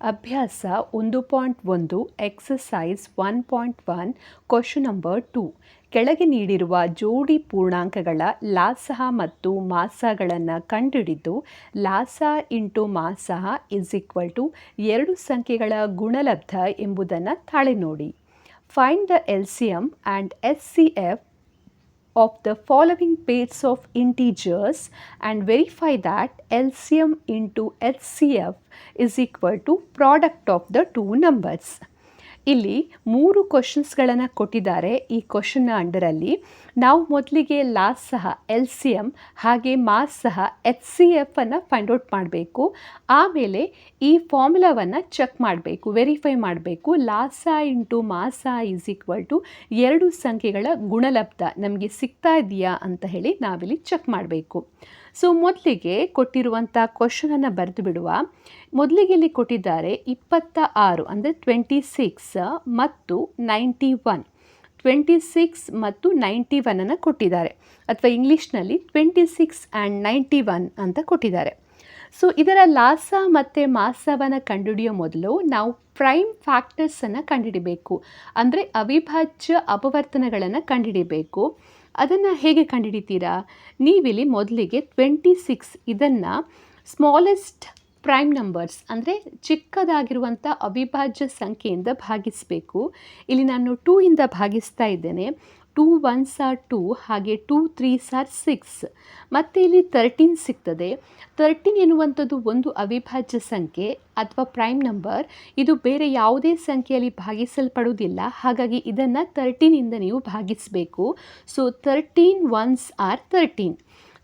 ಅಭ್ಯಾಸ 1.1 exercise 1.1 question number 2 ಕೆಳಗೆ ನೀಡಿರುವ ಜೋಡಿ ಪೂರ್ಣಾಂಕಗಳ ಲಾಸಹ ಮತ್ತು ಮಾಸಗಳನ್ನು ಕಂಡುಹಿಡಿದು ಲಾಸ ಇಂಟು ಮಾಸಹ ಇಸ್ ಈಕ್ವಲ್ ಟು ಎರಡು ಸಂಖ್ಯೆಗಳ ಗುಣಲಬ್ಧ ಎಂಬುದನ್ನು ತಾಳೆ ನೋಡಿ. Find the LCM and SCF of the following pairs of integers and verify that LCM into HCF is equal to product of the two numbers. ಇಲ್ಲಿ 3 ಕ್ವಶನ್ಸ್ಗಳನ್ನು ಕೊಟ್ಟಿದ್ದಾರೆ. ಈ ಕ್ವಶನ್ನ ಅಂಡರಲ್ಲಿ ನಾವು ಮೊದಲಿಗೆ ಲಾಸಹ LCM ಹಾಗೆ ಮಾಸಹ HCF ಅನ್ನು ಫೈಂಡ್ ಔಟ್ ಮಾಡಬೇಕು. ಆಮೇಲೆ ಈ ಫಾರ್ಮುಲಾವನ್ನು ಚೆಕ್ ಮಾಡಬೇಕು, ವೆರಿಫೈ ಮಾಡಬೇಕು. ಲಾಸ ಇಂಟು ಮಾಸ ಈಸ್ ಈಕ್ವಲ್ ಟು ಎರಡು ಸಂಖ್ಯೆಗಳ ಗುಣಲಬ್ಧ ನಮಗೆ ಸಿಗ್ತಾ ಇದೆಯಾ ಅಂತ ಹೇಳಿ ನಾವಿಲ್ಲಿ ಚೆಕ್ ಮಾಡಬೇಕು. ಸೊ ಮೊದಲಿಗೆ ಕೊಟ್ಟಿರುವಂಥ ಕ್ವಶನನ್ನು ಬರೆದು ಬಿಡುವ. ಮೊದಲಿಗೆ ಇಲ್ಲಿ ಕೊಟ್ಟಿದ್ದಾರೆ 26 ಅಂದರೆ 26 ಮತ್ತು 91. 26 ಮತ್ತು 91 ಕೊಟ್ಟಿದ್ದಾರೆ, ಅಥವಾ ಇಂಗ್ಲೀಷ್ನಲ್ಲಿ 26 ಆ್ಯಂಡ್ 91 ಅಂತ ಕೊಟ್ಟಿದ್ದಾರೆ. ಸೊ ಇದರ ಲಾಸ ಮತ್ತು ಮಾಸವನ್ನು ಕಂಡುಹಿಡಿಯೋ ಮೊದಲು ನಾವು ಪ್ರೈಮ್ ಫ್ಯಾಕ್ಟರ್ಸನ್ನು ಕಂಡುಹಿಡಿಬೇಕು, ಅಂದರೆ ಅವಿಭಾಜ್ಯ ಅಪವರ್ತನಗಳನ್ನು ಕಂಡುಹಿಡಿಬೇಕು. ಅದನ್ನು ಹೇಗೆ ಕಂಡುಹಿಡಿತೀರಾ? ನೀವಿಲ್ಲಿ ಮೊದಲಿಗೆ 26 ಇದನ್ನು ಸ್ಮಾಲೆಸ್ಟ್ ಪ್ರೈಮ್ ನಂಬರ್ಸ್ ಅಂದರೆ ಚಿಕ್ಕದಾಗಿರುವಂಥ ಅವಿಭಾಜ್ಯ ಸಂಖ್ಯೆಯಿಂದ ಭಾಗಿಸಬೇಕು. ಇಲ್ಲಿ ನಾನು 2 ಇಂದ ಭಾಗಿಸ್ತಾ ಇದ್ದೇನೆ. 2 1s are 2, ಹಾಗೆ 2 3s are 6, ಮತ್ತು ಇಲ್ಲಿ 13 ಸಿಗ್ತದೆ. 13 ಎನ್ನುವಂಥದ್ದು ಒಂದು ಅವಿಭಾಜ್ಯ ಸಂಖ್ಯೆ ಅಥವಾ ಪ್ರೈಮ್ ನಂಬರ್. ಇದು ಬೇರೆ ಯಾವುದೇ ಸಂಖ್ಯೆಯಲ್ಲಿ ಭಾಗಿಸಲ್ಪಡುವುದಿಲ್ಲ, ಹಾಗಾಗಿ ಇದನ್ನು 13ಇಂದ ನೀವು ಭಾಗಿಸಬೇಕು. So 13 1s are 13.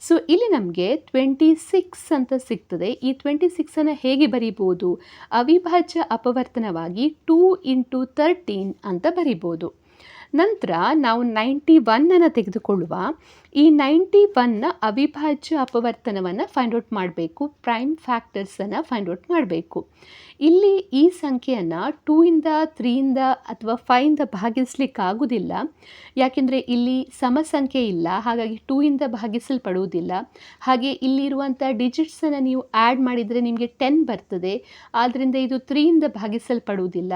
ಸೊ ಇಲ್ಲಿ ನಮಗೆ 26 ಅಂತ ಸಿಗ್ತದೆ. ಈ 26ಅನ್ನು ಹೇಗೆ ಬರಿಬೋದು? ಅವಿಭಾಜ್ಯ ಅಪವರ್ತನವಾಗಿ 2 ಇಂಟು 13 ಅಂತ ಬರಿಬೋದು. ನಂತರ ನಾವು 91ಅನ್ನು ತೆಗೆದುಕೊಳ್ಳುವ. ಈ 91ನ ಅವಿಭಾಜ್ಯ ಅಪವರ್ತನವನ್ನು ಫೈಂಡ್ ಔಟ್ ಮಾಡಬೇಕು, ಪ್ರೈಮ್ ಫ್ಯಾಕ್ಟರ್ಸನ್ನು ಫೈಂಡ್ ಔಟ್ ಮಾಡಬೇಕು. ಇಲ್ಲಿ ಈ ಸಂಖ್ಯೆಯನ್ನು 2 ಇಂದ 3 ಇಂದ ಅಥವಾ 5 ಇಂದ ಭಾಗಿಸಲಿಕ್ಕಾಗೋದಿಲ್ಲ, ಯಾಕೆಂದರೆ ಇಲ್ಲಿ ಸಮಸಂಖ್ಯೆ ಇಲ್ಲ, ಹಾಗಾಗಿ 2 ಇಂದ ಭಾಗಿಸಲ್ಪಡುವುದಿಲ್ಲ. ಹಾಗೆ ಇಲ್ಲಿರುವಂಥ ಡಿಜಿಟ್ಸನ್ನು ನೀವು ಆ್ಯಡ್ ಮಾಡಿದರೆ ನಿಮಗೆ 10 ಬರ್ತದೆ, ಆದ್ದರಿಂದ ಇದು 3 ಇಂದ ಭಾಗಿಸಲ್ಪಡುವುದಿಲ್ಲ.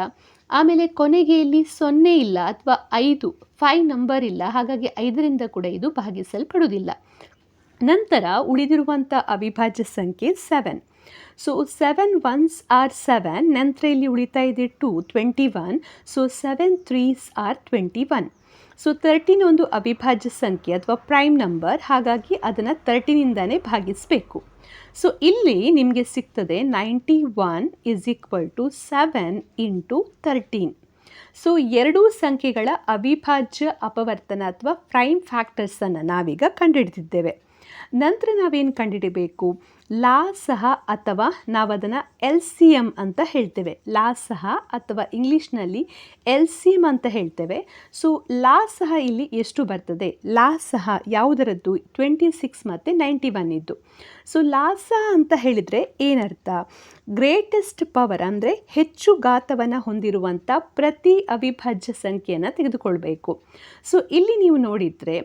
ಆಮೇಲೆ ಕೊನೆಗೆ ಇಲ್ಲಿ 0 ಇಲ್ಲ ಅಥವಾ 5 ನಂಬರ್ ಇಲ್ಲ, ಹಾಗಾಗಿ 5ರಿಂದ ಕೂಡ ಇದು ಭಾಗಿಸಲ್ಪಡುವುದಿಲ್ಲ. ನಂತರ ಉಳಿದಿರುವಂಥ ಅವಿಭಾಜ್ಯ ಸಂಖ್ಯೆ 7. ಸೊ 7 1s are 7, ನಂತರ ಇಲ್ಲಿ ಉಳಿತಾ ಇದೆ 2 21. So 7 3s are 21. ಸೊ 13 ಒಂದು ಅವಿಭಾಜ್ಯ ಸಂಖ್ಯೆ ಅಥವಾ ಪ್ರೈಮ್ ನಂಬರ್, ಹಾಗಾಗಿ ಅದನ್ನು 13ಇಂದನೇ ಭಾಗಿಸಬೇಕು. ಸೊ ಇಲ್ಲಿ ನಿಮಗೆ ಸಿಗ್ತದೆ 91 is equal to 7 into 13. So ಎರಡೂ ಸಂಖ್ಯೆಗಳ ಅವಿಭಾಜ್ಯ ಅಪವರ್ತನ ಅಥವಾ ಪ್ರೈಮ್ ಫ್ಯಾಕ್ಟರ್ಸನ್ನು ನಾವೀಗ ಕಂಡುಹಿಡಿದಿದ್ದೇವೆ. ನಂತರ ನಾವೇನು ಕಂಡುಹಿಡಿಬೇಕು? ಲಾಸಹ ಅಥವಾ ನಾವು ಅದನ್ನು LCM ಅಂತ ಹೇಳ್ತೇವೆ. ಲಾಸಹ ಅಥವಾ ಇಂಗ್ಲೀಷ್ನಲ್ಲಿ LCM ಅಂತ ಹೇಳ್ತೇವೆ. ಸೊ ಲಾಸಹ ಇಲ್ಲಿ ಎಷ್ಟು ಬರ್ತದೆ? ಲಾಸಹ ಯಾವುದರದ್ದು? 26 ಮತ್ತು 91 ಇದ್ದು. ಸೊ ಲಾಸಹ ಅಂತ ಹೇಳಿದರೆ ಏನರ್ಥ? ಗ್ರೇಟೆಸ್ಟ್ ಪವರ್ ಅಂದರೆ ಹೆಚ್ಚು ಘಾತವನ್ನು ಹೊಂದಿರುವಂಥ ಪ್ರತಿ ಅವಿಭಾಜ್ಯ ಸಂಖ್ಯೆಯನ್ನು ತೆಗೆದುಕೊಳ್ಬೇಕು. ಸೊ ಇಲ್ಲಿ ನೀವು ನೋಡಿದರೆ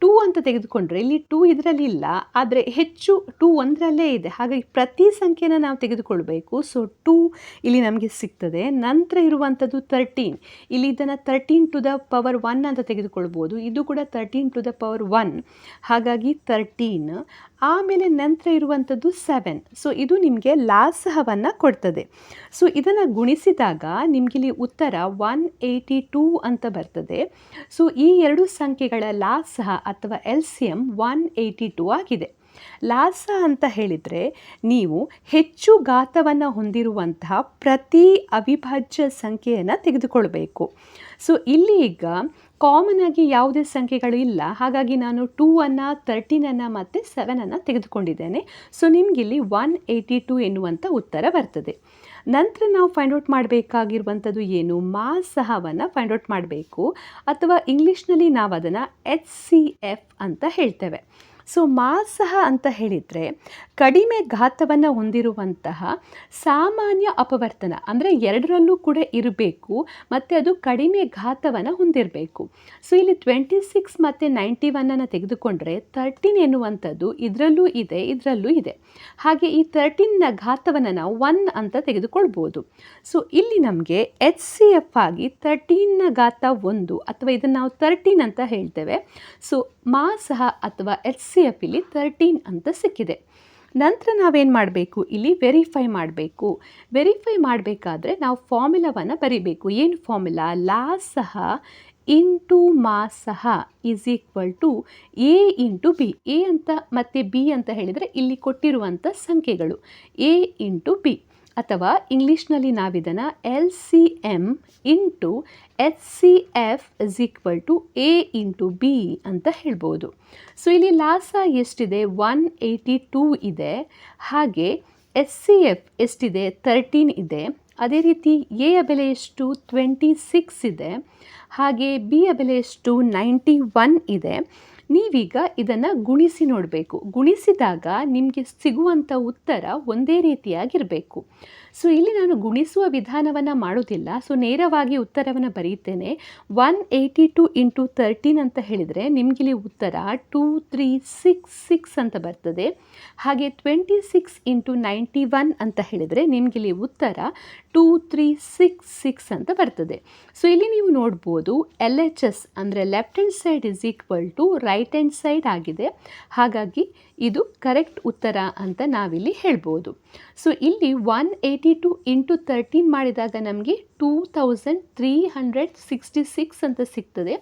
2 ಅಂತ ತೆಗೆದುಕೊಂಡ್ರೆ ಇಲ್ಲಿ 2 ಇದರಲ್ಲಿ ಇಲ್ಲ, ಆದರೆ ಹೆಚ್ಚು 2 ಒಂದರಲ್ಲೇ ಇದೆ, ಹಾಗಾಗಿ ಪ್ರತಿ ಸಂಖ್ಯೆನ ನಾವು ತೆಗೆದುಕೊಳ್ಬೇಕು. ಸೊ 2 ಇಲ್ಲಿ ನಮಗೆ ಸಿಗ್ತದೆ. ನಂತರ ಇರುವಂಥದ್ದು 13, ಇಲ್ಲಿ ಇದನ್ನು 13 ಟು ದ ಪವರ್ 1 ಅಂತ ತೆಗೆದುಕೊಳ್ಬೋದು. ಇದು ಕೂಡ 13 ಟು ದ ಪವರ್ 1, ಹಾಗಾಗಿ 13. ಆಮೇಲೆ ನಂತರ ಇರುವಂಥದ್ದು 7. ಸೊ ಇದು ನಿಮಗೆ ಲಾಸಹವನ್ನು ಕೊಡ್ತದೆ. ಸೊ ಇದನ್ನು ಗುಣಿಸಿದಾಗ ನಿಮಗಿಲ್ಲಿ ಉತ್ತರ 182 ಅಂತ ಬರ್ತದೆ. ಸೊ ಈ ಎರಡು ಸಂಖ್ಯೆಗಳ ಲಾಸಹ ಅಥವಾ LCM 182 ಆಗಿದೆ. ಲಾಸ ಅಂತ ಹೇಳಿದರೆ ನೀವು ಹೆಚ್ಚು ಘಾತವನ್ನು ಹೊಂದಿರುವಂತಹ ಪ್ರತಿ ಅವಿಭಾಜ್ಯ ಸಂಖ್ಯೆಯನ್ನು ತೆಗೆದುಕೊಳ್ಬೇಕು. ಸೊ ಇಲ್ಲಿ ಈಗ ಕಾಮನ್ ಆಗಿ ಯಾವುದೇ ಸಂಖ್ಯೆಗಳು ಇಲ್ಲ, ಹಾಗಾಗಿ ನಾನು 2ಅನ್ನು 13ಅನ್ನು ಮತ್ತು 7ಅನ್ನು ತೆಗೆದುಕೊಂಡಿದ್ದೇನೆ. ಸೊ ನಿಮಗಿಲ್ಲಿ 182 ಎನ್ನುವಂಥ ಉತ್ತರ ಬರ್ತದೆ. ನಂತರ ನಾವು ಫೈಂಡ್ ಔಟ್ ಮಾಡಬೇಕಾಗಿರುವಂಥದ್ದು ಏನು? ಮಾಸಹವನ್ನು ಫೈಂಡ್ ಔಟ್ ಮಾಡಬೇಕು, ಅಥವಾ ಇಂಗ್ಲೀಷ್ನಲ್ಲಿ ನಾವು ಅದನ್ನು HCF ಅಂತ ಹೇಳ್ತೇವೆ. ಸೊ ಮಾಸಹ ಅಂತ ಹೇಳಿದರೆ ಕಡಿಮೆ ಘಾತವನ್ನು ಹೊಂದಿರುವಂತಹ ಸಾಮಾನ್ಯ ಅಪವರ್ತನ, ಅಂದರೆ ಎರಡರಲ್ಲೂ ಕೂಡ ಇರಬೇಕು ಮತ್ತು ಅದು ಕಡಿಮೆ ಘಾತವನ್ನು ಹೊಂದಿರಬೇಕು. ಸೊ ಇಲ್ಲಿ 26 ಮತ್ತು 91 ತೆಗೆದುಕೊಂಡ್ರೆ 13 ಎನ್ನುವಂಥದ್ದು ಇದರಲ್ಲೂ ಇದೆ, ಇದರಲ್ಲೂ ಇದೆ. ಹಾಗೆ ಈ 13ನ ಘಾತವನ್ನು ನಾವು 1 ಅಂತ ತೆಗೆದುಕೊಳ್ಬೋದು. ಸೊ ಇಲ್ಲಿ ನಮಗೆ HCF ಆಗಿ 13ನ ಘಾತ 1 ಅಥವಾ ಇದನ್ನು ನಾವು 13 ಅಂತ ಹೇಳ್ತೇವೆ. ಸೊ ಮಾಸಹ ಅಥವಾ HCF ಇಲ್ಲಿ 13 ಅಂತ ಸಿಕ್ಕಿದೆ. ನಂತರ ನಾವೇನು ಮಾಡಬೇಕು, ಇಲ್ಲಿ ವೆರಿಫೈ ಮಾಡಬೇಕು. ವೆರಿಫೈ ಮಾಡಬೇಕಾದ್ರೆ ನಾವು ಫಾರ್ಮುಲಾವನ್ನು ಬರಿಬೇಕು. ಏನು ಫಾರ್ಮುಲಾ? ಲಾಸಹ ಇಂಟು ಮಾಸಹ is equal to A into B. A ಅಂತ ಮತ್ತು ಬಿ ಅಂತ ಹೇಳಿದರೆ ಇಲ್ಲಿ ಕೊಟ್ಟಿರುವಂಥ ಸಂಖ್ಯೆಗಳು ಎ ಇಂಟು ಬಿ, ಅಥವಾ ಇಂಗ್ಲೀಷ್ನಲ್ಲಿ ನಾವಿದನ್ನು LCM into HCF is equal to A into B ಅಂತ ಹೇಳ್ಬೋದು. ಸೊ ಇಲ್ಲಿ ಲಾಸ ಎಷ್ಟಿದೆ? 182 ಇದೆ. ಹಾಗೆ HCF ಎಷ್ಟಿದೆ? 13 ಇದೆ. ಅದೇ ರೀತಿ ಎಯ ಬೆಲೆ ಎಷ್ಟು? 26 ಇದೆ. ಹಾಗೆ ಬಿಯ ಬೆಲೆ ಎಷ್ಟು? 91 ಇದೆ. ನೀವೀಗ ಇದನ್ನು ಗುಣಿಸಿ ನೋಡಬೇಕು. ಗುಣಿಸಿದಾಗ ನಿಮಗೆ ಸಿಗುವಂಥ ಉತ್ತರ ಒಂದೇ ರೀತಿಯಾಗಿರಬೇಕು. ಸೊ ಇಲ್ಲಿ ನಾನು ಗುಣಿಸುವ ವಿಧಾನವನ್ನು ಮಾಡೋದಿಲ್ಲ. ಸೊ ನೇರವಾಗಿ ಉತ್ತರವನ್ನು ಬರೀತೇನೆ. 182 ಇಂಟು 13 ಅಂತ ಹೇಳಿದರೆ ನಿಮಗಿಲ್ಲಿ ಉತ್ತರ 2366 ಅಂತ ಬರ್ತದೆ. ಹಾಗೆ 26 ಇಂಟು 91 ಅಂತ ಹೇಳಿದರೆ ನಿಮಗಿಲ್ಲಿ ಉತ್ತರ 2366 ಅಂತ ಬರ್ತದೆ. ಸೊ ಇಲ್ಲಿ ನೀವು ನೋಡ್ಬೋದು LHS ಅಂದರೆ left hand side is equal to right hand side ಆಗಿದೆ. ಹಾಗಾಗಿ ಇದು ಕರೆಕ್ಟ್ ಉತ್ತರ ಅಂತ ನಾವಿಲ್ಲಿ ಹೇಳ್ಬೋದು. ಸೊ ಇಲ್ಲಿ 182 ಇಂಟು 13 ಮಾಡಿದಾಗ ನಮಗೆ 2366 ಅಂತ ಸಿಗ್ತದೆ.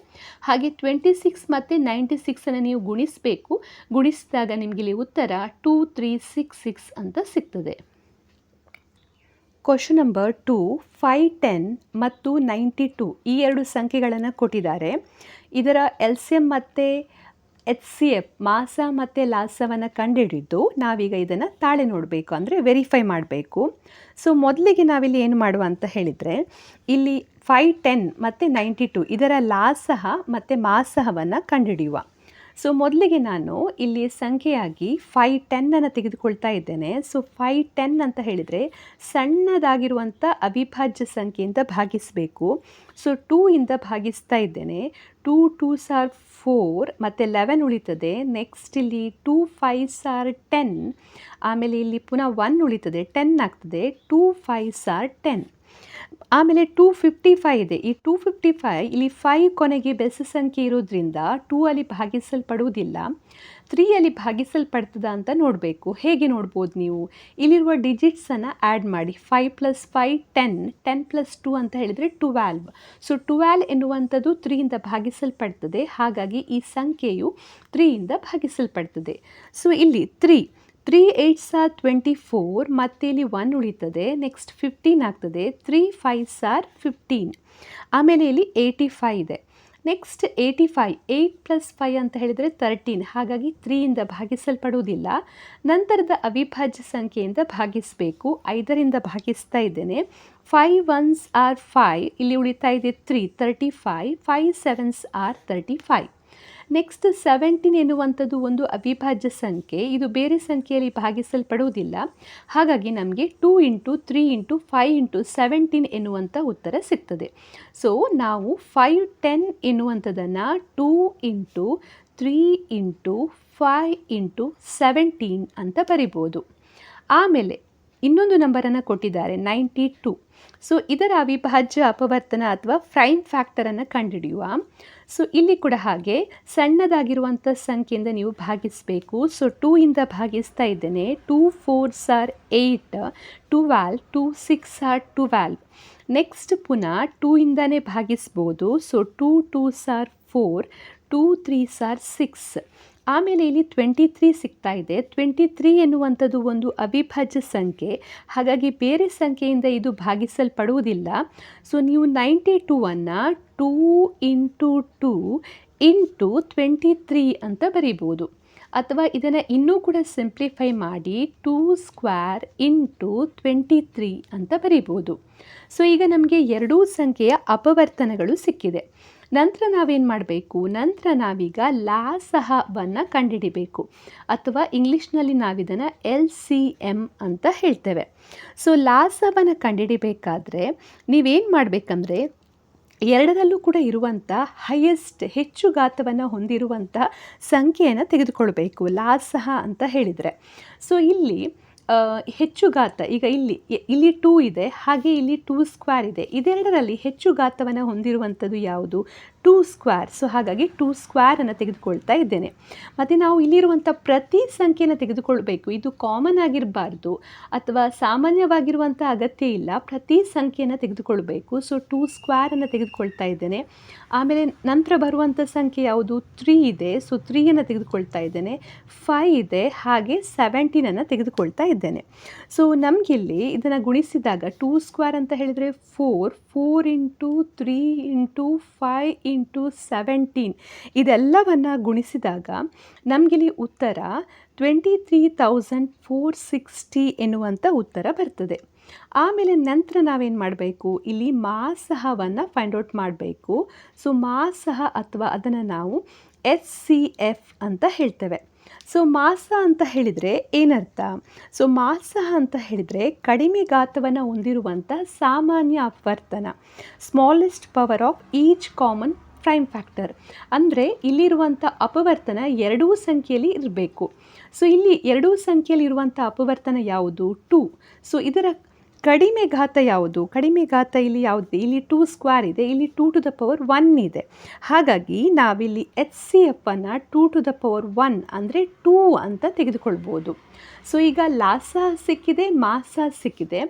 ಹಾಗೆ 26 ಮತ್ತು 96 ನೀವು ಗುಣಿಸಬೇಕು. ಗುಣಿಸಿದಾಗ ನಿಮಗಿಲ್ಲಿ ಉತ್ತರ 2366 ಅಂತ ಸಿಗ್ತದೆ. ಕ್ವಶನ್ ನಂಬರ್ 2, 5, 10 ಮತ್ತು 92 ಈ ಎರಡು ಸಂಖ್ಯೆಗಳನ್ನು ಕೊಟ್ಟಿದ್ದಾರೆ. ಇದರ LCM ಮತ್ತು HCF ಮಾಸ ಮತ್ತು ಲಾಸವನ್ನು ಕಂಡುಹಿಡಿದು ನಾವೀಗ ಇದನ್ನು ತಾಳೆ ನೋಡಬೇಕು, ಅಂದರೆ ವೆರಿಫೈ ಮಾಡಬೇಕು. ಸೊ ಮೊದಲಿಗೆ ನಾವಿಲ್ಲಿ ಏನು ಮಾಡುವ ಅಂತ ಹೇಳಿದರೆ, ಇಲ್ಲಿ 5, 10 ಮತ್ತು 92 ಇದರ ಲಾಸಹ ಮತ್ತು ಮಾಸಹವನ್ನು ಕಂಡುಹಿಡಿಯುವ. ಸೊ ಮೊದಲಿಗೆ ನಾನು ಇಲ್ಲಿ ಸಂಖ್ಯೆಯಾಗಿ 5, 10 ತೆಗೆದುಕೊಳ್ತಾ ಇದ್ದೇನೆ. ಸೊ 5, 10 ಅಂತ ಹೇಳಿದರೆ ಸಣ್ಣದಾಗಿರುವಂಥ ಅವಿಭಾಜ್ಯ ಸಂಖ್ಯೆಯಿಂದ ಭಾಗಿಸಬೇಕು. ಸೊ 2 ಇಂದ ಭಾಗಿಸ್ತಾ ಇದ್ದೇನೆ. 2 2s are 4 ಮತ್ತು 11 ಉಳಿತದೆ. ನೆಕ್ಸ್ಟ್ ಇಲ್ಲಿ 2 5s are 10. ಆಮೇಲೆ ಇಲ್ಲಿ ಪುನಃ 1 ಉಳಿತದೆ, 10 ಆಗ್ತದೆ. 2 5s are 10. ಆಮೇಲೆ 255 ಇದೆ. ಈ 255 ಇಲ್ಲಿ 5 ಕೊನೆಗೆ ಬೆಸ ಸಂಖ್ಯೆ ಇರೋದ್ರಿಂದ 2 ಅಲ್ಲಿ ಭಾಗಿಸಲ್ಪಡುವುದಿಲ್ಲ. 3 ಅಲ್ಲಿ ಭಾಗಿಸಲ್ಪಡ್ತದ ಅಂತ ನೋಡಬೇಕು. ಹೇಗೆ ನೋಡ್ಬೋದು ನೀವು? ಇಲ್ಲಿರುವ ಡಿಜಿಟ್ಸನ್ನು ಆ್ಯಡ್ ಮಾಡಿ. 5 + 5 10, 10 + 2 ಅಂತ ಹೇಳಿದರೆ 12. ಸೊ 12 ಎನ್ನುವಂಥದ್ದು 3 ಇಂದ ಭಾಗಿಸಲ್ಪಡ್ತದೆ. ಹಾಗಾಗಿ ಈ ಸಂಖ್ಯೆಯು 3 ಇಂದ ಭಾಗಿಸಲ್ಪಡ್ತದೆ. ಸೊ ಇಲ್ಲಿ 3 8s are 24 ಮತ್ತು ಇಲ್ಲಿ 1 ಉಳಿತದೆ. ನೆಕ್ಸ್ಟ್ 15 ಆಗ್ತದೆ. 3 5s are 15. ಆಮೇಲೆ ಇಲ್ಲಿ 85 ಇದೆ. ನೆಕ್ಸ್ಟ್ 85 8 + 5 ಅಂತ ಹೇಳಿದರೆ 13. ಹಾಗಾಗಿ 3 ಇಂದ ಭಾಗಿಸಲ್ಪಡುವುದಿಲ್ಲ. ನಂತರದ ಅವಿಭಾಜ್ಯ ಸಂಖ್ಯೆಯಿಂದ ಭಾಗಿಸಬೇಕು. 5ರಿಂದ ಭಾಗಿಸ್ತಾ ಇದ್ದೇನೆ. 5 1s are 5. ಇಲ್ಲಿ ಉಳಿತಾ ಇದೆ 3 35. 5 7s are 35. ನೆಕ್ಸ್ಟ್ 17 ಎನ್ನುವಂಥದ್ದು ಒಂದು ಅವಿಭಾಜ್ಯ ಸಂಖ್ಯೆ. ಇದು ಬೇರೆ ಸಂಖ್ಯೆಯಲ್ಲಿ ಭಾಗಿಸಲ್ಪಡುವುದಿಲ್ಲ. ಹಾಗಾಗಿ ನಮಗೆ 2 ಇಂಟು 3 ಇಂಟು 5 ಇಂಟು 17 ಎನ್ನುವಂಥ ಉತ್ತರ ಸಿಗ್ತದೆ. ಸೊ ನಾವು 5 10 ಎನ್ನುವಂಥದ್ದನ್ನು 2 ಇಂಟು 3 ಇಂಟು 5 ಇಂಟು 17 ಅಂತ ಬರಿಬೋದು. ಆಮೇಲೆ ಇನ್ನೊಂದು ನಂಬರನ್ನು ಕೊಟ್ಟಿದ್ದಾರೆ 92. ಸೊ ಇದರ ಅವಿಭಾಜ್ಯ ಅಪವರ್ತನ ಅಥವಾ ಪ್ರೈಮ್ ಫ್ಯಾಕ್ಟರನ್ನು ಕಂಡುಹಿಡಿಯುವ. ಸೊ ಇಲ್ಲಿ ಕೂಡ ಹಾಗೆ ಸಣ್ಣದಾಗಿರುವಂಥ ಸಂಖ್ಯೆಯಿಂದ ನೀವು ಭಾಗಿಸಬೇಕು. ಸೊ 2 ಇಂದ ಭಾಗಿಸ್ತಾ ಇದ್ದೇನೆ. 2 4s are 8, 12, 2 6 are 12. ನೆಕ್ಸ್ಟ್ ಪುನಃ 2 ಇಂದನೇ ಭಾಗಿಸ್ಬೋದು. So 2 2s are 4, 2 3s are 6. ಆಮೇಲೆ ಇಲ್ಲಿ 23 ಸಿಗ್ತಾ ಇದೆ. 23 ಎನ್ನುವಂಥದ್ದು ಒಂದು ಅವಿಭಾಜ್ಯ ಸಂಖ್ಯೆ. ಹಾಗಾಗಿ ಬೇರೆ ಸಂಖ್ಯೆಯಿಂದ ಇದು ಭಾಗಿಸಲ್ಪಡುವುದಿಲ್ಲ. ಸೊ ನೀವು 92ಅನ್ನು 2 ಇಂಟು 2 ಇಂಟು 23 ಅಂತ ಬರಿಬೋದು. ಅಥವಾ ಇದನ್ನು ಇನ್ನೂ ಕೂಡ ಸಿಂಪ್ಲಿಫೈ ಮಾಡಿ 2 ಸ್ಕ್ವೇರ್ ಇಂಟು 23 ಅಂತ ಬರಿಬೋದು. ಸೊ ಈಗ ನಮಗೆ ಎರಡೂ ಸಂಖ್ಯೆಯ ಅಪವರ್ತನಗಳು ಸಿಕ್ಕಿದೆ. ನಂತರ ನಾವೇನು ಮಾಡಬೇಕು, ನಂತರ ನಾವೀಗ ಲಾಸಹವನ್ನು ಕಂಡುಹಿಡಿಬೇಕು, ಅಥವಾ ಇಂಗ್ಲೀಷ್ನಲ್ಲಿ ನಾವಿದನ್ನು LCM ಅಂತ ಹೇಳ್ತೇವೆ. ಸೊ ಲಾಸಹವನ್ನು ಕಂಡುಹಿಡಿಬೇಕಾದ್ರೆ ನೀವೇನು ಮಾಡಬೇಕಂದ್ರೆ, ಎರಡರಲ್ಲೂ ಕೂಡ ಇರುವಂಥ ಹೆಚ್ಚು ಘಾತವನ್ನು ಹೊಂದಿರುವಂಥ ಸಂಖ್ಯೆಯನ್ನು ತೆಗೆದುಕೊಳ್ಬೇಕು ಲಾಸಹ ಅಂತ ಹೇಳಿದರೆ. ಸೊ ಇಲ್ಲಿ ಹೆಚ್ಚು ಘಾತ, ಈಗ ಇಲ್ಲಿ 2 ಇದೆ, ಹಾಗೆ ಇಲ್ಲಿ 2 ಸ್ಕ್ವೇರ್ ಇದೆ. ಇದೆರಡರಲ್ಲಿ ಹೆಚ್ಚು ಘಾತವನ್ನು ಹೊಂದಿರುವಂಥದ್ದು ಯಾವುದು? 2 ಸ್ಕ್ವೇರ್. ಸೊ ಹಾಗಾಗಿ 2 ಸ್ಕ್ವೇರನ್ನು ತೆಗೆದುಕೊಳ್ತಾ ಇದ್ದೇನೆ. ಮತ್ತು ನಾವು ಇಲ್ಲಿರುವಂಥ ಪ್ರತಿ ಸಂಖ್ಯೆಯನ್ನು ತೆಗೆದುಕೊಳ್ಬೇಕು. ಇದು ಕಾಮನ್ ಆಗಿರಬಾರ್ದು ಅಥವಾ ಸಾಮಾನ್ಯವಾಗಿರುವಂಥ ಅಗತ್ಯ ಇಲ್ಲ, ಪ್ರತಿ ಸಂಖ್ಯೆಯನ್ನು ತೆಗೆದುಕೊಳ್ಬೇಕು. ಸೊ 2 ಸ್ಕ್ವೇರನ್ನು ತೆಗೆದುಕೊಳ್ತಾ ಇದ್ದೇನೆ. ಆಮೇಲೆ ನಂತರ ಬರುವಂಥ ಸಂಖ್ಯೆ ಯಾವುದು? 3 ಇದೆ. ಸೊ 3ಯನ್ನು ತೆಗೆದುಕೊಳ್ತಾ ಇದ್ದೇನೆ. 5 ಇದೆ, ಹಾಗೆ 17ಅನ್ನು ತೆಗೆದುಕೊಳ್ತಾ ಇದ್ದೇನೆ. ಸೊ ನಮಗಿಲ್ಲಿ ಇದನ್ನು ಗುಣಿಸಿದಾಗ 2 ಸ್ಕ್ವೇರ್ ಅಂತ ಹೇಳಿದರೆ 4 ಇಂಟು 3 ಇಂಟು 5 ಇಂಟು 17 ಇದೆಲ್ಲವನ್ನು ಗುಣಿಸಿದಾಗ ನಮಗಿಲ್ಲಿ ಉತ್ತರ 23,460 ಎನ್ನುವಂಥ ಉತ್ತರ ಬರ್ತದೆ. ಆಮೇಲೆ ನಂತರ ನಾವೇನು ಮಾಡಬೇಕು, ಇಲ್ಲಿ ಮಾಸಹವನ್ನು ಫೈಂಡ್ ಔಟ್ ಮಾಡಬೇಕು. ಸೊ ಮಾಸಹ ಅಥವಾ ಅದನ್ನು ನಾವು SCF ಅಂತ ಹೇಳ್ತೇವೆ. ಸೊ ಮಾಸ ಅಂತ ಹೇಳಿದರೆ ಏನರ್ಥ? ಸೊ ಮಾಸ ಅಂತ ಹೇಳಿದರೆ ಕಡಿಮೆ ಘಾತವನ್ನು ಹೊಂದಿರುವಂಥ ಸಾಮಾನ್ಯ ಅಪವರ್ತನ, smallest power of each common prime factor. ಅಂದರೆ ಇಲ್ಲಿರುವಂಥ ಅಪವರ್ತನ ಎರಡೂ ಸಂಖ್ಯೆಯಲ್ಲಿ ಇರಬೇಕು. ಸೊ ಇಲ್ಲಿ ಎರಡೂ ಸಂಖ್ಯೆಯಲ್ಲಿ ಇರುವಂಥ ಅಪವರ್ತನ ಯಾವುದು? 2. ಸೊ ಇದರ ಕಡಿಮೆ ಘಾತ ಯಾವುದು? ಕಡಿಮೆ ಘಾತ ಇಲ್ಲಿ ಯಾವುದು? ಇಲ್ಲಿ 2 ಸ್ಕ್ವೇರ್ ಇದೆ, ಇಲ್ಲಿ 2 ಟು ದ ಪವರ್ 1 ಇದೆ. ಹಾಗಾಗಿ ನಾವಿಲ್ಲಿ HCFನ್ನು 2 ಟು ದ ಪವರ್ 1 ಅಂದರೆ 2 ಅಂತ ತೆಗೆದುಕೊಳ್ಬೋದು. ಸೊ ಈಗ ಲಾಸ ಸಿಕ್ಕಿದೆ, ಮಾಸ ಸಿಕ್ಕಿದೆ.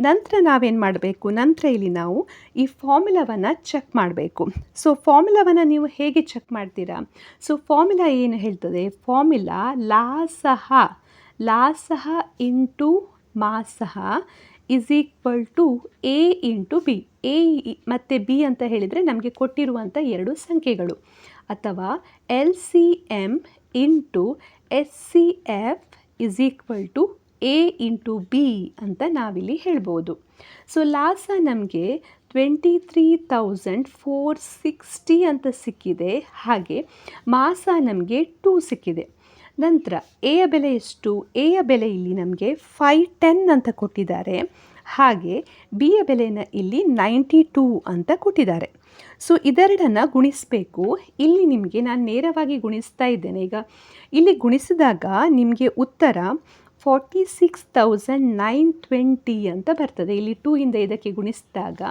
ನಂತರ ನಾವೇನು ಮಾಡಬೇಕು, ನಂತರ ಇಲ್ಲಿ ನಾವು ಈ ಫಾರ್ಮುಲಾವನ್ನು ಚೆಕ್ ಮಾಡಬೇಕು. ಸೊ ಫಾರ್ಮುಲಾವನ್ನು ನೀವು ಹೇಗೆ ಚೆಕ್ ಮಾಡ್ತೀರಾ? ಸೊ ಫಾರ್ಮುಲಾ ಏನು ಹೇಳ್ತದೆ? ಫಾರ್ಮುಲಾ ಲಾಸಹ ಇಂಟು ಮಾಸಹ is equal to A into B. A ಮತ್ತು B ಅಂತ ಹೇಳಿದರೆ ನಮಗೆ ಕೊಟ್ಟಿರುವಂಥ ಎರಡು ಸಂಖ್ಯೆಗಳು, ಅಥವಾ LCM into SCF is equal to A into B ಅಂತ ನಾವಿಲ್ಲಿ ಹೇಳ್ಬೋದು. ಸೊ ಲಾಸ ನಮಗೆ 23,460 ಅಂತ ಸಿಕ್ಕಿದೆ, ಹಾಗೆ ಮಾಸ ನಮಗೆ 2 ಸಿಕ್ಕಿದೆ. ನಂತರ ಎಯ ಬೆಲೆ ಎಷ್ಟು? ಎಯ ಬೆಲೆ ಇಲ್ಲಿ ನಮಗೆ 510 ಅಂತ ಕೊಟ್ಟಿದ್ದಾರೆ, ಹಾಗೆ ಬಿಯ ಬೆಲೆನ ಇಲ್ಲಿ 92 ಅಂತ ಕೊಟ್ಟಿದ್ದಾರೆ. ಸೊ ಇದೆರಡನ್ನು ಗುಣಿಸಬೇಕು. ಇಲ್ಲಿ ನಿಮಗೆ ನಾನು ನೇರವಾಗಿ ಗುಣಿಸ್ತಾ ಇದ್ದೇನೆ. ಈಗ ಇಲ್ಲಿ ಗುಣಿಸಿದಾಗ ನಿಮಗೆ ಉತ್ತರ 46,920 ಅಂತ ಬರ್ತದೆ. ಇಲ್ಲಿ 2 ಇಂದ ಇದಕ್ಕೆ ಗುಣಿಸಿದಾಗ,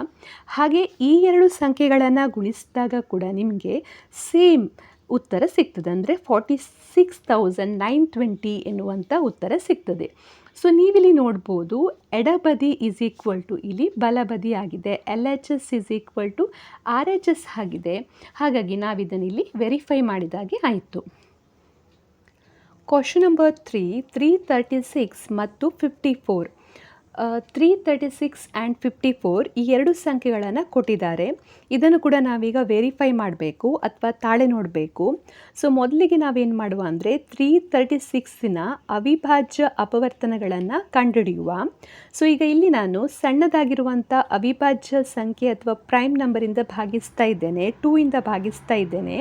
ಹಾಗೆ ಈ ಎರಡು ಸಂಖ್ಯೆಗಳನ್ನು ಗುಣಿಸಿದಾಗ ಕೂಡ ನಿಮಗೆ ಸೇಮ್ ಉತ್ತರ ಸಿಗ್ತದೆ, ಅಂದರೆ 46,920 ಎನ್ನುವಂಥ ಉತ್ತರ ಸಿಗ್ತದೆ. ಸೊ ನೀವಿಲ್ಲಿ ನೋಡ್ಬೋದು, ಎಡಬದಿ ಈಸ್ ಈಕ್ವಲ್ ಟು ಇಲ್ಲಿ ಬಲಬದಿ ಆಗಿದೆ, LHS is equal to RHS ಆಗಿದೆ. ಹಾಗಾಗಿ ನಾವಿದನ್ನಿಲ್ಲಿ ವೆರಿಫೈ ಮಾಡಿದಾಗೆ ಆಯಿತು. ಕ್ವಶನ್ ನಂಬರ್ 336 ಮತ್ತು 54. 336 ಆ್ಯಂಡ್ 54 ಈ ಎರಡು ಸಂಖ್ಯೆಗಳನ್ನು ಕೊಟ್ಟಿದ್ದಾರೆ. ಇದನ್ನು ಕೂಡ ನಾವೀಗ ವೆರಿಫೈ ಮಾಡಬೇಕು ಅಥವಾ ತಾಳೆ ನೋಡಬೇಕು. ಸೊ ಮೊದಲಿಗೆ ನಾವೇನು ಮಾಡುವ ಅಂದರೆ 336ನ ಅವಿಭಾಜ್ಯ ಅಪವರ್ತನಗಳನ್ನು ಕಂಡುಹಿಡಿಯುವ. ಸೊ ಈಗ ಇಲ್ಲಿ ನಾನು ಸಣ್ಣದಾಗಿರುವಂಥ ಅವಿಭಾಜ್ಯ ಸಂಖ್ಯೆ ಅಥವಾ ಪ್ರೈಮ್ ನಂಬರಿಂದ ಭಾಗಿಸ್ತಾ ಇದ್ದೇನೆ, 2 ಇಂದ ಭಾಗಿಸ್ತಾ ಇದ್ದೇನೆ.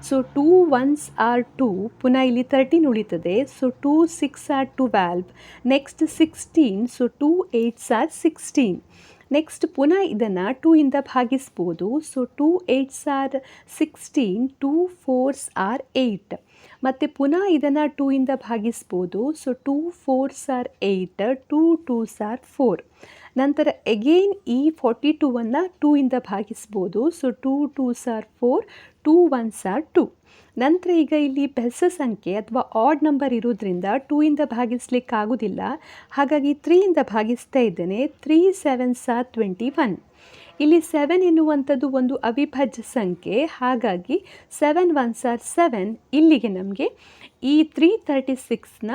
ಸೊ 2 1s are 2, ಪುನಃ ಇಲ್ಲಿ 13 ಉಳಿತದೆ. So 2 6 are 12, next 16. So 2 8s are 16. Next ಪುನಃ ಇದನ್ನು 2 ಇಂದ ಭಾಗಿಸ್ಬೋದು. So 2 8s are 16, 2 4s are 8. ಮತ್ತು ಪುನಃ ಇದನ್ನು 2 ಇಂದ ಭಾಗಿಸ್ಬೋದು. So 2 4s are 8, 2 2s are 4. ನಂತರ ಎಗೇನ್ ಈ 42ನ್ನು 2 ಇಂದ ಭಾಗಿಸ್ಬೋದು. So 2 2s are 4, 2 1s are 2. ನಂತರ ಈಗ ಇಲ್ಲಿ ಬೆಸ ಸಂಖ್ಯೆ ಅಥವಾ ಆಡ್ ನಂಬರ್ ಇರೋದ್ರಿಂದ 2 ಇಂದ ಭಾಗಿಸ್ಲಿಕ್ಕಾಗೋದಿಲ್ಲ, ಹಾಗಾಗಿ 3 ಇಂದ ಭಾಗಿಸ್ತಾ ಇದ್ದೇನೆ. 3 7s are 21. ಇಲ್ಲಿ 7 ಎನ್ನುವಂಥದ್ದು ಒಂದು ಅವಿಭಾಜ್ಯ ಸಂಖ್ಯೆ, ಹಾಗಾಗಿ 7 1s are 7. ಇಲ್ಲಿಗೆ ನಮಗೆ ಈ 336ನ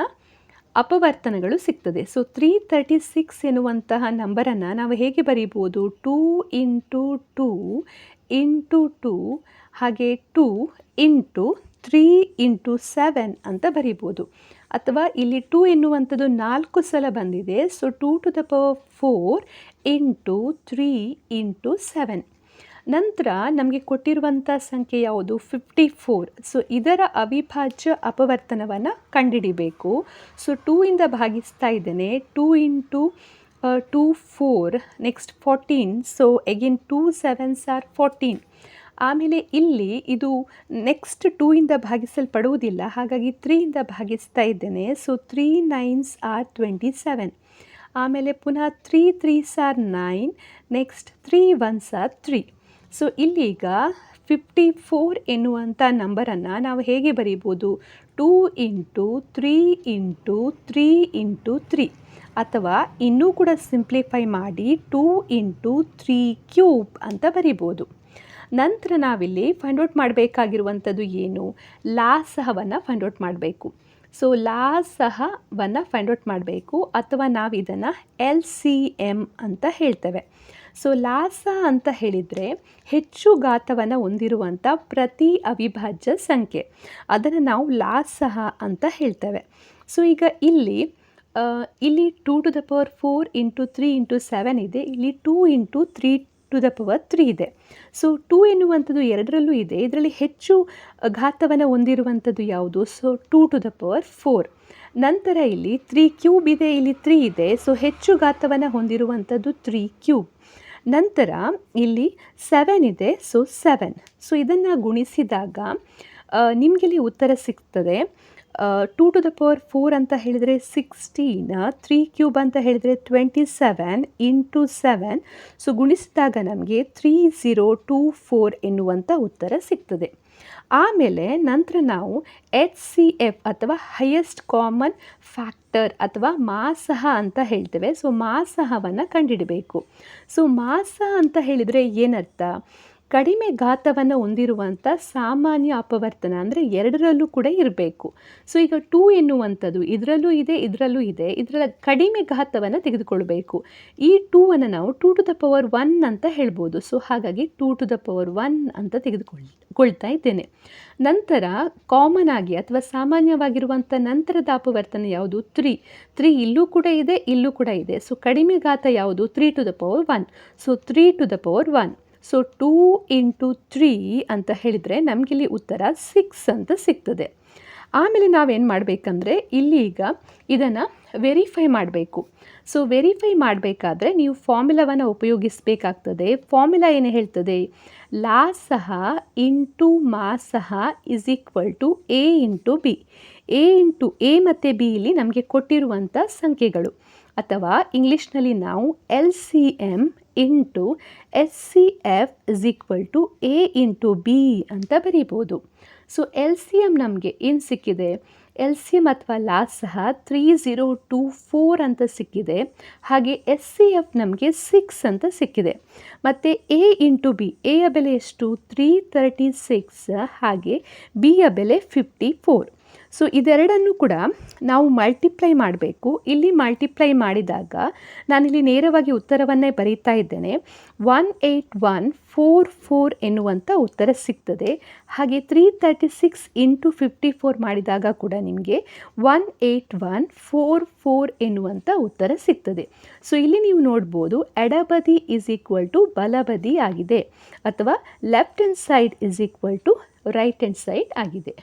ಅಪವರ್ತನಗಳು ಸಿಗ್ತದೆ. ಸೊ 336 ಎನ್ನುವಂತಹ ನಂಬರನ್ನು ನಾವು ಹೇಗೆ ಬರೀಬೋದು? 2 ಇಂಟು 2 ಇಂಟು 2, ಹಾಗೆ 2 ಇಂಟು 3 ಇಂಟು 7 ಅಂತ ಬರೀಬೋದು. ಅಥವಾ ಇಲ್ಲಿ 2 ಎನ್ನುವಂಥದ್ದು 4 ಸಲ ಬಂದಿದೆ. So 2 to the power 4 into 3 into 7. ನಂತರ ನಮಗೆ ಕೊಟ್ಟಿರುವಂಥ ಸಂಖ್ಯೆ ಯಾವುದು 54. ಸೊ ಇದರ ಅವಿಭಾಜ್ಯ ಅಪವರ್ತನವನ್ನು ಕಂಡುಹಿಡಿಬೇಕು. ಸೊ 2 ಇಂದ ಭಾಗಿಸ್ತಾ ಇದ್ದೇನೆ. 2 into 2 4, next 14. So again 2 7s are 14. ಆಮೇಲೆ ಇಲ್ಲಿ ಇದು ನೆಕ್ಸ್ಟ್ 2 ಇಂದ ಭಾಗಿಸಲ್ಪಡುವುದಿಲ್ಲ, ಹಾಗಾಗಿ 3 ಇಂದ ಭಾಗಿಸ್ತಾ ಇದ್ದೇನೆ. So 3 9s are 27. ಆಮೇಲೆ ಪುನಃ 3 3s are 9, next 3 1s are 3. So ಇಲ್ಲೀಗ 54 ಎನ್ನುವಂಥ ನಂಬರನ್ನು ನಾವು ಹೇಗೆ ಬರೀಬೋದು? 2 ಇಂಟು 3 ಇಂಟು 3 ಇಂಟು 3, ಅಥವಾ ಇನ್ನೂ ಕೂಡ ಸಿಂಪ್ಲಿಫೈ ಮಾಡಿ 2 ಇಂಟು 3 ಕ್ಯೂಬ್ ಅಂತ ಬರಿಬೋದು. ನಂತರ ನಾವಿಲ್ಲಿ ಫೈಂಡ್ ಔಟ್ ಮಾಡಬೇಕಾಗಿರುವಂಥದ್ದು ಏನು? ಲಾಸಹವನ್ನು ಫೈಂಡ್ ಔಟ್ ಮಾಡಬೇಕು. ಸೊ ಲಾಸಹವನ್ನು ಫೈಂಡ್ ಔಟ್ ಮಾಡಬೇಕು, ಅಥವಾ ನಾವು ಇದನ್ನು LCM ಅಂತ ಹೇಳ್ತೇವೆ. ಸೊ ಲಾಸ ಅಂತ ಹೇಳಿದರೆ ಹೆಚ್ಚು ಘಾತವನ್ನು ಹೊಂದಿರುವಂಥ ಪ್ರತಿ ಅವಿಭಾಜ್ಯ ಸಂಖ್ಯೆ, ಅದನ್ನು ನಾವು ಲಾಸಹ ಅಂತ ಹೇಳ್ತೇವೆ. ಸೊ ಈಗ ಇಲ್ಲಿ 2 to the power 4 into 3 into 7 ಇದೆ, ಇಲ್ಲಿ 2 ಇಂಟು 3 to the power 3 ಇದೆ. ಸೊ 2 ಎನ್ನುವಂಥದ್ದು ಎರಡರಲ್ಲೂ ಇದೆ. ಇದರಲ್ಲಿ ಹೆಚ್ಚು ಘಾತವನ್ನು ಹೊಂದಿರುವಂಥದ್ದು ಯಾವುದು? So 2 to the power 4. ನಂತರ ಇಲ್ಲಿ 3 ಕ್ಯೂಬ್ ಇದೆ, ಇಲ್ಲಿ 3 ಇದೆ. ಸೊ ಹೆಚ್ಚು ಘಾತವನ್ನು ಹೊಂದಿರುವಂಥದ್ದು 3 ಕ್ಯೂಬ್. ನಂತರ ಇಲ್ಲಿ 7 ಇದೆ, ಸೊ 7. ಸೊ ಇದನ್ನು ಗುಣಿಸಿದಾಗ ನಿಮಗಿಲ್ಲಿ ಉತ್ತರ ಸಿಗ್ತದೆ. 2 to the power 4 ಅಂತ ಹೇಳಿದರೆ 16, 3 ಕ್ಯೂಬ್ ಅಂತ ಹೇಳಿದರೆ 27 ಇಂಟು 7. ಸೊ ಗುಣಿಸಿದಾಗ ನಮಗೆ 3024 ಎನ್ನುವಂಥ ಉತ್ತರ ಸಿಗ್ತದೆ. ಆಮೇಲೆ ನಂತರ ನಾವು HCF ಅಥವಾ ಹೈಯೆಸ್ಟ್ ಕಾಮನ್ ಫ್ಯಾಕ್ಟರ್ ಅಥವಾ ಮಾಸಹ ಅಂತ ಹೇಳ್ತೇವೆ. ಸೊ ಮಾಸಹವನ್ನು ಕಂಡುಹಿಡಬೇಕು. ಸೊ ಮಾಸ ಅಂತ ಹೇಳಿದರೆ ಏನರ್ಥ? ಕಡಿಮೆ ಘಾತವನ್ನು ಹೊಂದಿರುವಂಥ ಸಾಮಾನ್ಯ ಅಪವರ್ತನ, ಅಂದರೆ ಎರಡರಲ್ಲೂ ಕೂಡ ಇರಬೇಕು. ಸೊ ಈಗ 2 ಎನ್ನುವಂಥದ್ದು ಇದರಲ್ಲೂ ಇದೆ, ಇದರಲ್ಲೂ ಇದೆ, ಇದರ ಕಡಿಮೆ ಘಾತವನ್ನು ತೆಗೆದುಕೊಳ್ಬೇಕು. ಈ 2ಅನ್ನು ನಾವು 2 to the power 1 ಅಂತ ಹೇಳ್ಬೋದು. ಸೊ ಹಾಗಾಗಿ 2 to the power 1 ಅಂತ ತೆಗೆದುಕೊಳ್ತಾ ಇದ್ದೇನೆ. ನಂತರ ಕಾಮನ್ ಆಗಿ ಅಥವಾ ಸಾಮಾನ್ಯವಾಗಿರುವಂಥ ನಂತರದ ಅಪವರ್ತನ ಯಾವುದು? 3 ಇಲ್ಲೂ ಕೂಡ ಇದೆ, ಇಲ್ಲೂ ಕೂಡ ಇದೆ. ಸೊ ಕಡಿಮೆ ಘಾತ ಯಾವುದು? 3 to the power 1. So 3 to the power 1. So 2 into 3 ಅಂತ ಹೇಳಿದರೆ ನಮಗಿಲ್ಲಿ ಉತ್ತರ 6 ಅಂತ ಸಿಗ್ತದೆ. ಆಮೇಲೆ ನಾವೇನು ಮಾಡಬೇಕಂದ್ರೆ ಇಲ್ಲಿ ಈಗ ಇದನ್ನು ವೆರಿಫೈ ಮಾಡಬೇಕು. ಸೊ ವೆರಿಫೈ ಮಾಡಬೇಕಾದ್ರೆ ನೀವು ಫಾರ್ಮುಲಾವನ್ನು ಉಪಯೋಗಿಸಬೇಕಾಗ್ತದೆ. ಫಾರ್ಮುಲಾ ಏನು ಹೇಳ್ತದೆ? ಲಾಸಹ ಇಂಟು ಮಾಸಹ is equal to A into B. A ಮತ್ತು ಬಿ ಇಲ್ಲಿ ನಮಗೆ ಕೊಟ್ಟಿರುವಂಥ ಸಂಖ್ಯೆಗಳು, ಅಥವಾ ಇಂಗ್ಲೀಷ್ನಲ್ಲಿ ನಾವು LCM into SCF is equal to A into B ಅಂತ ಬರೀಬೋದು. ಸೊ LCM ನಮಗೆ ಏನು ಸಿಕ್ಕಿದೆ? LCM ಅಥವಾ ಲಾಸಹ 3024 ಅಂತ ಸಿಕ್ಕಿದೆ. ಹಾಗೆ SCF ನಮಗೆ 6 ಅಂತ ಸಿಕ್ಕಿದೆ. ಮತ್ತು A ಇಂಟು ಬಿ, ಎಯ ಬೆಲೆ ಎಷ್ಟು? 336, ಹಾಗೆ ಬಿಯ ಬೆಲೆ 54. ಸೊ ಇದೆರಡನ್ನು ಕೂಡ ನಾವು ಮಲ್ಟಿಪ್ಲೈ ಮಾಡಬೇಕು. ಇಲ್ಲಿ ಮಲ್ಟಿಪ್ಲೈ ಮಾಡಿದಾಗ ನಾನಿಲ್ಲಿ ನೇರವಾಗಿ ಉತ್ತರವನ್ನೇ ಬರೀತಾ ಇದ್ದೇನೆ. 18144 ಎನ್ನುವಂಥ ಉತ್ತರ ಸಿಗ್ತದೆ. ಹಾಗೆ 336 ಇಂಟು 54 ಮಾಡಿದಾಗ ಕೂಡ ನಿಮಗೆ 18144 ಎನ್ನುವಂಥ ಉತ್ತರ ಸಿಗ್ತದೆ. ಸೊ ಇಲ್ಲಿ ನೀವು ನೋಡ್ಬೋದು, ಎಡಬದಿ ಈಸ್ ಈಕ್ವಲ್ ಟು ಬಲಬದಿ ಆಗಿದೆ, ಅಥವಾ left hand side is equal to right hand side ಆಗಿದೆ.